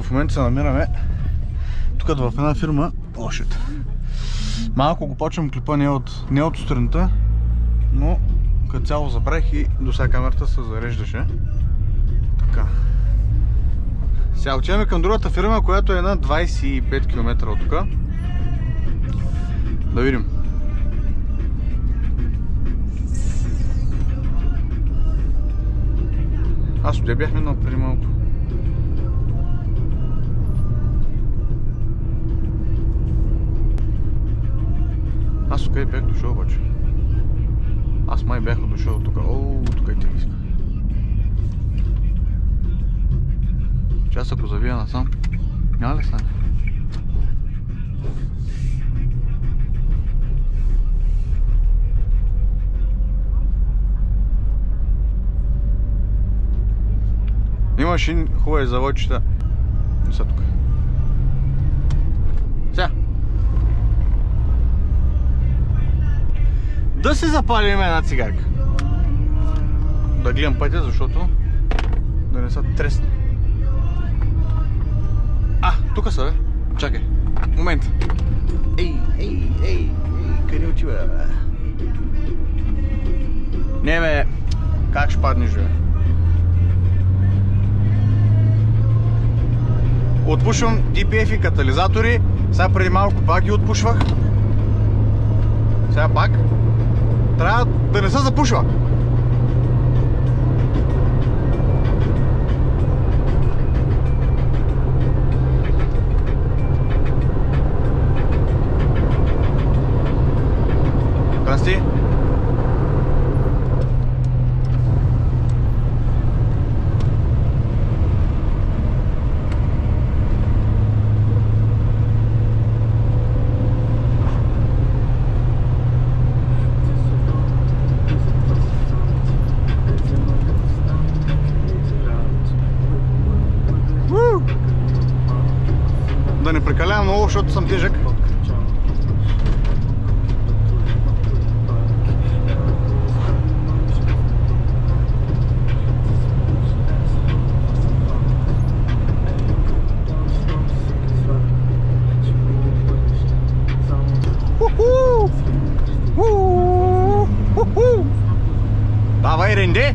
в момента се намираме тук в една фирма. Малко го почвам клипа не от сутринта, но като цяло забравих и до сега камерата се зареждаше. Така. Сега отиваме към другата фирма, която е на 25 км от тук. Да видим. Аз отде бях минал преди малко. Аз къде бях дошъл обаче? Аз май бях дошъл тук. Ооо, тук е тениска. Час ако завия насам, няма ли стане? Имаш и хубави заводчета. Не са тук. Сега. Да си запалим една цигарка. Да гледам пътя, защото да не са тресни. Тук са, бе. Чакай. Момент. Ей, къде отива, бе? Не, бе. Как ще паднеш, бе? Отпушвам DPF и катализатори. Сега преди малко пак ги отпушвах. Сега пак. Трябва да не се запушва. Здрасти. Да не прекалявам много, защото съм тежък. Давай, Ренде!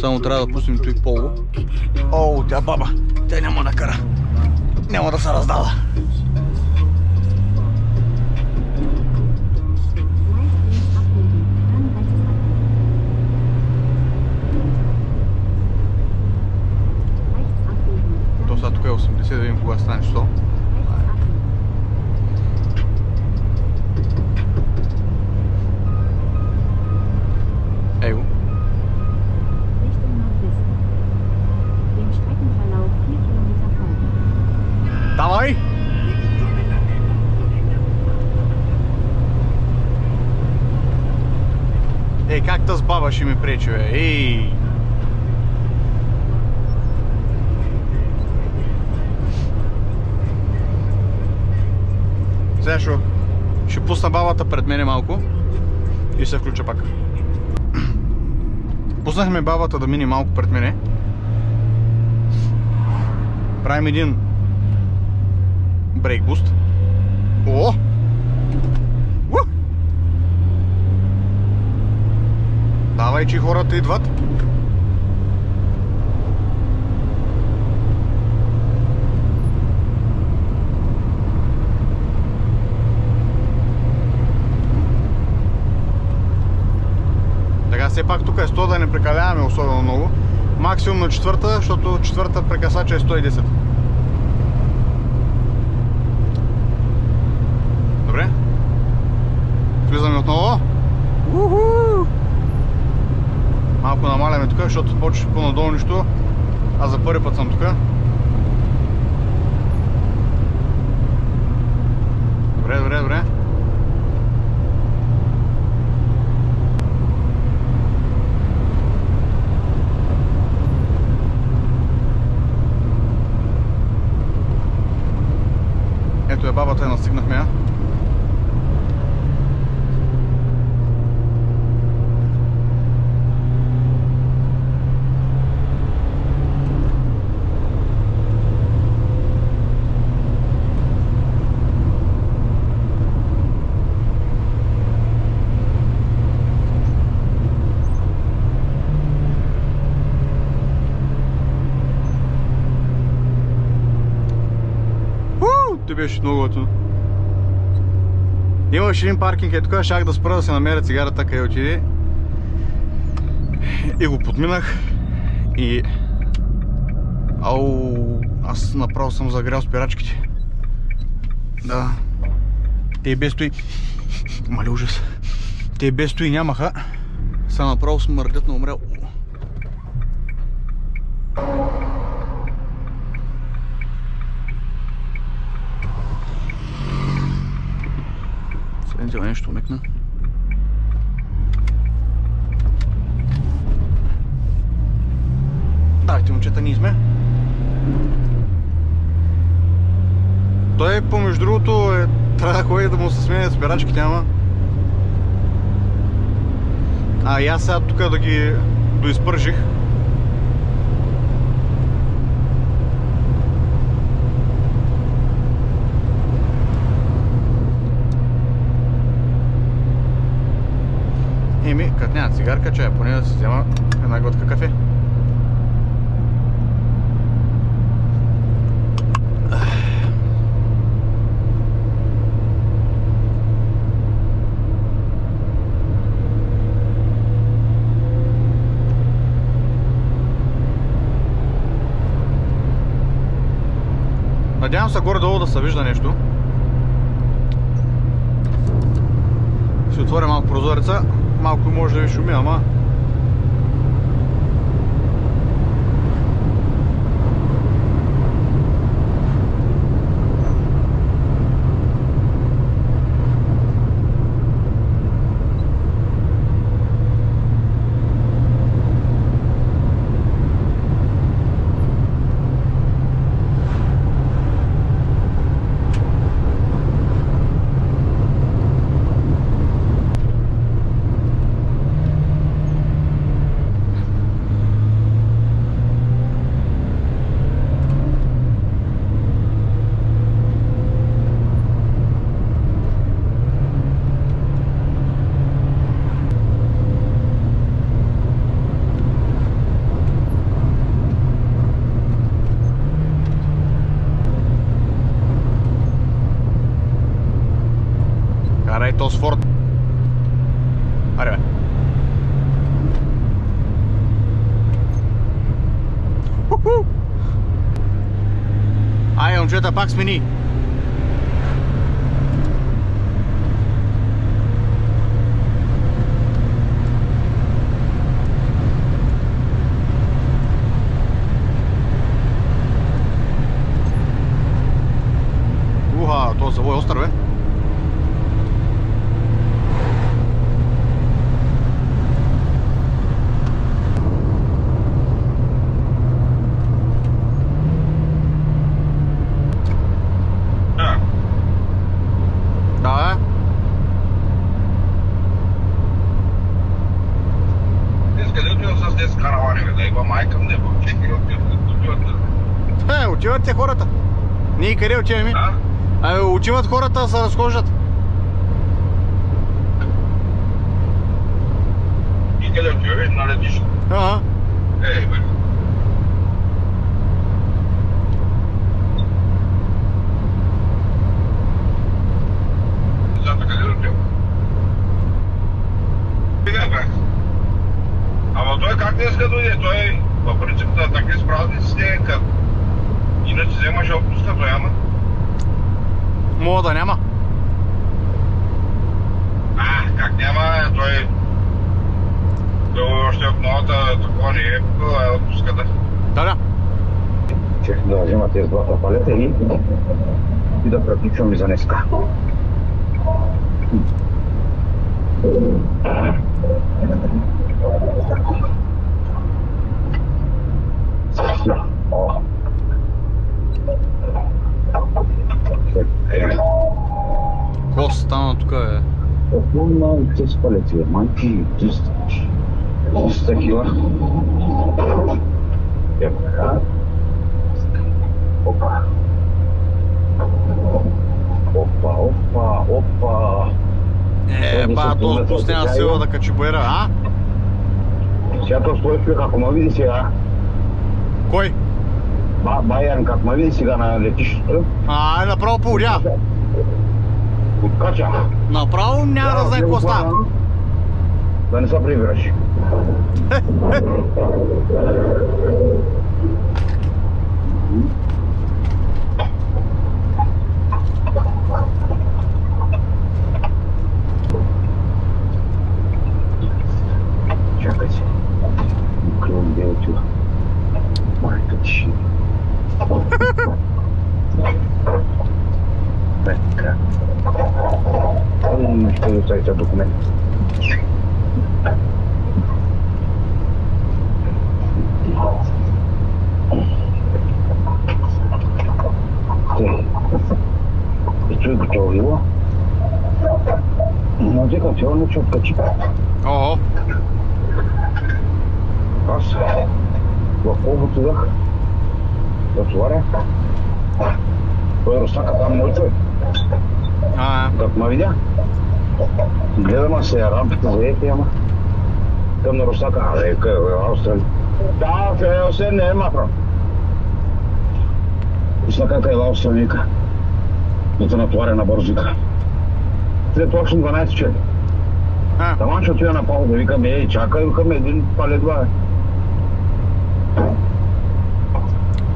Само трябва да пуснем той поло. О, тя баба! Тя няма да кара. Няма да се раздава. То сега тук е 80, да видим кога стане 100. Его. Давай! Ей, как таз баба ще ми пречи, бе? Ей! Сега ще пусна бабата пред мене малко и се включа пак. Пуснахме бабата да мине малко пред мене. Правим един брейк буст. О! Давай, че хората идват. Така, все пак тук е 100, да не прекаляваме особено много. Максимум на четвърта, защото четвърта прекъсача е 110. Добре. Влизаме отново. Малко намаляме тук, защото почваш по-надолу нищо. Аз за първи път съм тук. Добре. Ето е бабата, я настигнахме я. Ти беше много готино. Имаш един паркинг е тук, щях да спра да се намеря цигарата, къде отиде. И го подминах. И... Ау, аз направо съм загрял спирачките. Да. Те без той... Мали ужас. Те без той нямаха. Са направо смърдят на умрял. Следните нещо умекна. Давайте, момчета, ние сме. Той помежду другото трябва да ходи да му се сменят спирачките, ама. И аз сега тук да ги доизпържих. Еми, като няма цигарка, чая, поне да си взема една глътка кафе. Надявам се горе-долу да се вижда нещо. Ще отворя малко прозореца. Малко може да ви шуми, ама... Карай то с Форд. Аре бе. Ай, момчета, пак смени. То завой остър, бе. Отиват те хората. Ние къде отиваме? Отиват хората да се разхождат. И къде отиваме? На летище. Ей, бе. Зата къде отива? Ама той как днеска дойде? Той по принцип да така с празниците, като иначе вземаш отпуска, той ама. Мога да няма. Как няма, той още от новата такова не е отпуската. Да. Ще да взема тези двата палета и да приключваме за днеска. Какво стана тук, бе? Пълна с палети, майки, 300 кила. Така. Опа. Опа. То спустена сила да качи боера, а? Сега то стои човек, ако ме види сега. Кой? Баян, как ме види сега на летището. Направо поудя. Откача. Направо няма да знае какво става. Да не се прибираш. Чакай се. Клон делчу. Майка ти. Така. Ще доставите документ. Esto es todo vivo. No te canción mucho cachito. Ого. Аз в колкото дах да отваря. Той Русака там мой човек. Как ме видя, гледам се рампата за ете, ама към на Русака, къде е Австралия? Да, се не е мафра. Русака къде е Австралия, да те натваря на бързика. След точно 12 човек. Таман ще отида на пал да викам, чакай, викам един палет два.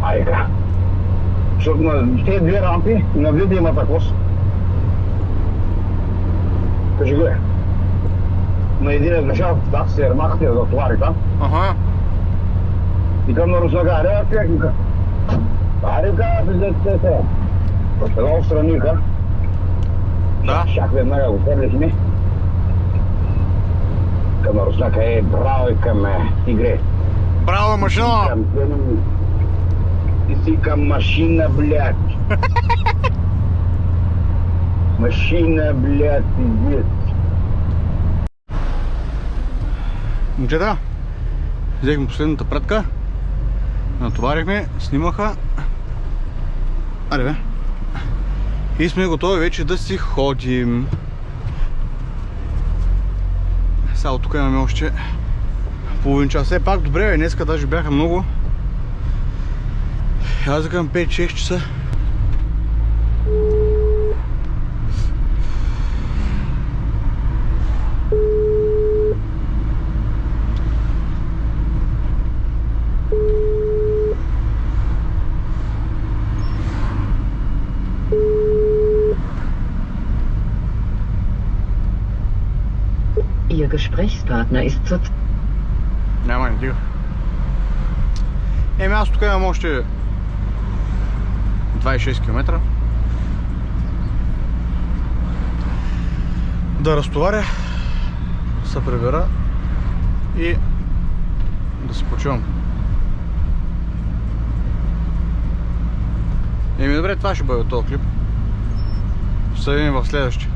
Айка. Защото на тези две рампи на вида има такова. Кажи го е. На един е дошъл, да, се ермахте да отвари там. Викам на Русака, аре, човек, вика. Аре, вика, се. Една отстрани, вика. Да. Шак веднага го търлих ми. Към на Русака, браво, викам, игре. Браво, машина! Ти си към машина, блядь. Машина, блядь, пиздец. Момчета, взехме последната пратка. Натоварихме, снимаха. Аре бе. И сме готови вече да си ходим. Сега от тук имаме още половин час. Все пак добре бе, днеска даже бяха много. Аз викам 5-6 часа. Ihr Gesprächspartner ist zur... Няма, не дига. Аз тук имам още 26 км да разтоваря, да се прибера и да се почивам. Добре, това ще бъде този клип. Ще се видим в следващия.